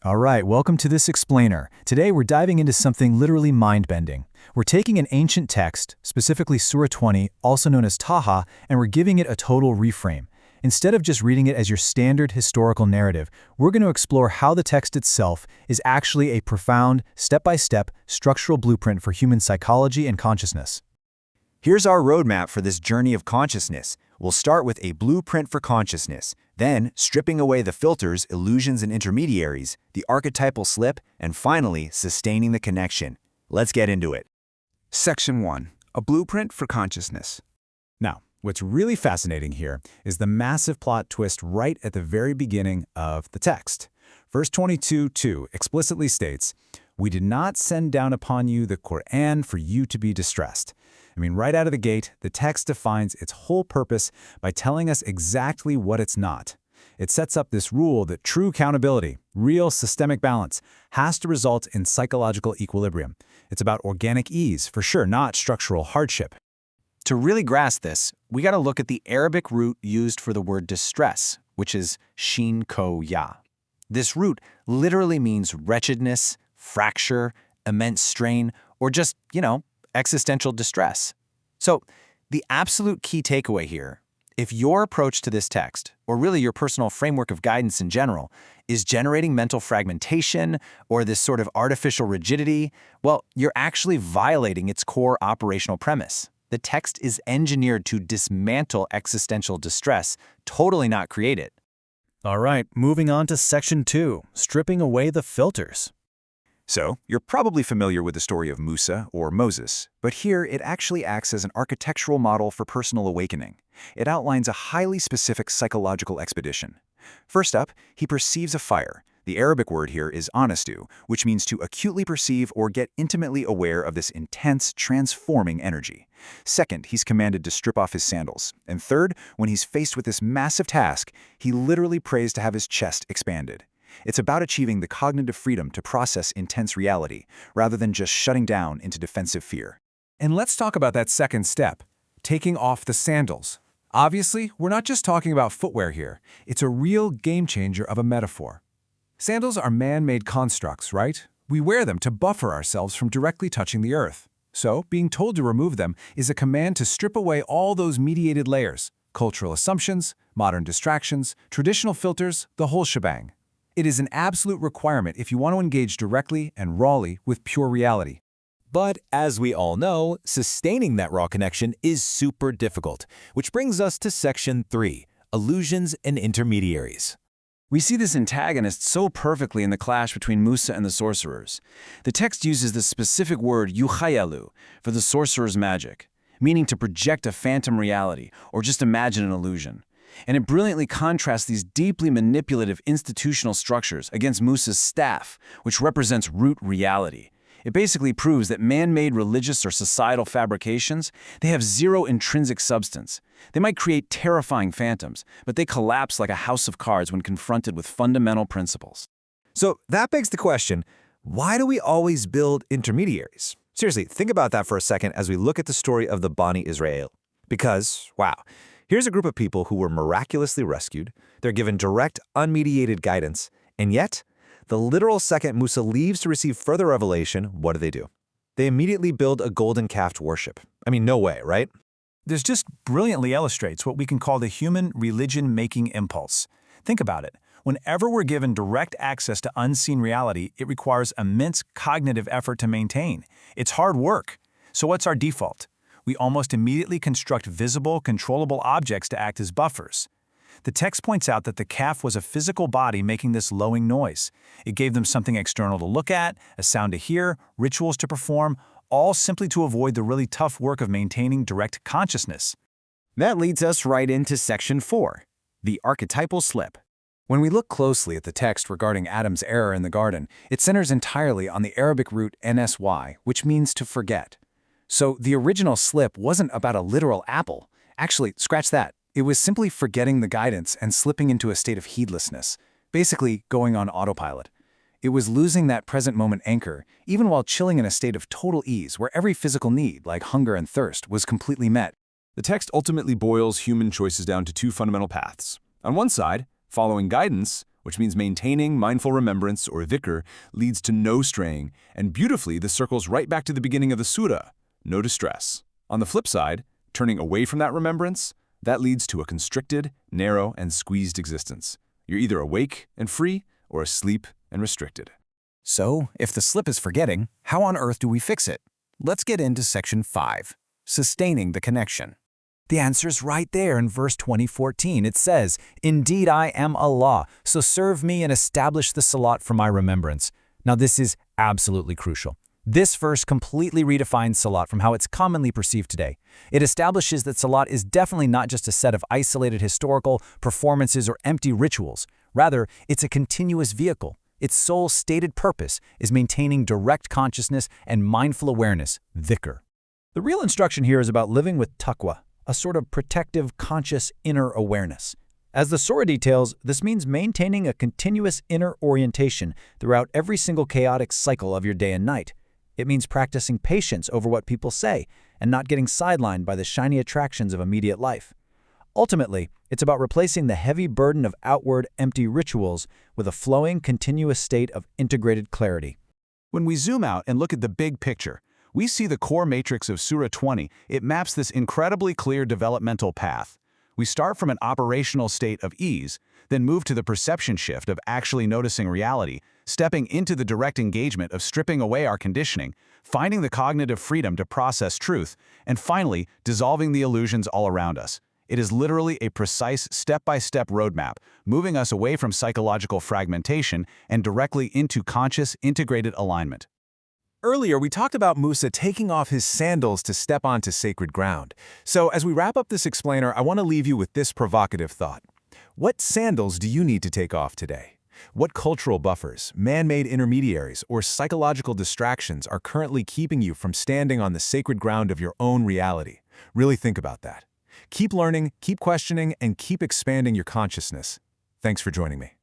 All right, welcome to this explainer. Today we're diving into something literally mind-bending. We're taking an ancient text, specifically Surah 20, also known as Taha, and we're giving it a total reframe. Instead of just reading it as your standard historical narrative, we're going to explore how the text itself is actually a profound, step-by-step, structural blueprint for human psychology and consciousness. Here's our roadmap for this journey of consciousness. We'll start with a blueprint for consciousness, then stripping away the filters, illusions, and intermediaries, the archetypal slip, and finally, sustaining the connection. Let's get into it. Section 1. A Blueprint for Consciousness. Now, what's really fascinating here is the massive plot twist right at the very beginning of the text. Verse 22:2 explicitly states, "We did not send down upon you the Quran for you to be distressed." Right out of the gate, the text defines its whole purpose by telling us exactly what it's not. It sets up this rule that true accountability, real systemic balance, has to result in psychological equilibrium. It's about organic ease, for sure, not structural hardship. To really grasp this, we got to look at the Arabic root used for the word distress, which is shin ko ya. This root literally means wretchedness, fracture, immense strain, or just, existential distress. So, the absolute key takeaway here, if your approach to this text, or really your personal framework of guidance in general, is generating mental fragmentation or this sort of artificial rigidity, well, you're actually violating its core operational premise. The text is engineered to dismantle existential distress, totally not create it. All right, moving on to Section 2, stripping away the filters. So, you're probably familiar with the story of Musa or Moses, but here it actually acts as an architectural model for personal awakening. It outlines a highly specific psychological expedition. First up, he perceives a fire. The Arabic word here is anastu, which means to acutely perceive or get intimately aware of this intense, transforming energy. Second, he's commanded to strip off his sandals. And third, when he's faced with this massive task, he literally prays to have his chest expanded. It's about achieving the cognitive freedom to process intense reality, rather than just shutting down into defensive fear. And let's talk about that second step, taking off the sandals. Obviously, we're not just talking about footwear here. It's a real game changer of a metaphor. Sandals are man-made constructs, right? We wear them to buffer ourselves from directly touching the earth. So, being told to remove them is a command to strip away all those mediated layers, cultural assumptions, modern distractions, traditional filters, the whole shebang. It is an absolute requirement if you want to engage directly and rawly with pure reality. But as we all know, sustaining that raw connection is super difficult, which brings us to Section 3, illusions and intermediaries. We see this antagonist so perfectly in the clash between Musa and the sorcerers. The text uses the specific word yukhayalu for the sorcerer's magic, meaning to project a phantom reality or just imagine an illusion. And it brilliantly contrasts these deeply manipulative institutional structures against Musa's staff, which represents root reality. It basically proves that man-made religious or societal fabrications, they have zero intrinsic substance. They might create terrifying phantoms, but they collapse like a house of cards when confronted with fundamental principles. So that begs the question, why do we always build intermediaries? Seriously, think about that for a second as we look at the story of the Bani Israel. Because, wow, here's a group of people who were miraculously rescued, they're given direct, unmediated guidance, and yet, the literal second Musa leaves to receive further revelation, what do? They immediately build a golden calf to worship. No way, right? This just brilliantly illustrates what we can call the human religion-making impulse. Think about it. Whenever we're given direct access to unseen reality, it requires immense cognitive effort to maintain. It's hard work. So what's our default? We almost immediately construct visible, controllable objects to act as buffers. The text points out that the calf was a physical body making this lowing noise. It gave them something external to look at, a sound to hear, rituals to perform, all simply to avoid the really tough work of maintaining direct consciousness. That leads us right into Section 4, the archetypal slip. When we look closely at the text regarding Adam's error in the garden, it centers entirely on the Arabic root nsy, which means to forget. So the original slip wasn't about a literal apple. Actually, scratch that. It was simply forgetting the guidance and slipping into a state of heedlessness, basically going on autopilot. It was losing that present moment anchor, even while chilling in a state of total ease where every physical need, like hunger and thirst, was completely met. The text ultimately boils human choices down to two fundamental paths. On one side, following guidance, which means maintaining mindful remembrance or dhikr leads to no straying, and beautifully this circles right back to the beginning of the surah, no distress. On the flip side, turning away from that remembrance, that leads to a constricted, narrow, and squeezed existence. You're either awake and free or asleep and restricted. So, if the slip is forgetting, how on earth do we fix it? Let's get into Section 5, Sustaining the Connection. The answer's right there in verse 20:14. It says, "Indeed I am Allah, so serve me and establish the Salat for my remembrance." Now this is absolutely crucial. This verse completely redefines Salat from how it's commonly perceived today. It establishes that Salat is definitely not just a set of isolated historical performances or empty rituals. Rather, it's a continuous vehicle. Its sole stated purpose is maintaining direct consciousness and mindful awareness, dhikr. The real instruction here is about living with taqwa, a sort of protective, conscious inner awareness. As the Surah details, this means maintaining a continuous inner orientation throughout every single chaotic cycle of your day and night. It means practicing patience over what people say and not getting sidelined by the shiny attractions of immediate life. Ultimately, it's about replacing the heavy burden of outward, empty rituals with a flowing, continuous state of integrated clarity. When we zoom out and look at the big picture, we see the core matrix of Surah 20. It maps this incredibly clear developmental path. We start from an operational state of ease, then move to the perception shift of actually noticing reality, stepping into the direct engagement of stripping away our conditioning, finding the cognitive freedom to process truth, and finally, dissolving the illusions all around us. It is literally a precise step-by-step roadmap, moving us away from psychological fragmentation and directly into conscious, integrated alignment. Earlier, we talked about Musa taking off his sandals to step onto sacred ground. So as we wrap up this explainer, I want to leave you with this provocative thought. What sandals do you need to take off today? What cultural buffers, man-made intermediaries, or psychological distractions are currently keeping you from standing on the sacred ground of your own reality? Really think about that. Keep learning, keep questioning, and keep expanding your consciousness. Thanks for joining me.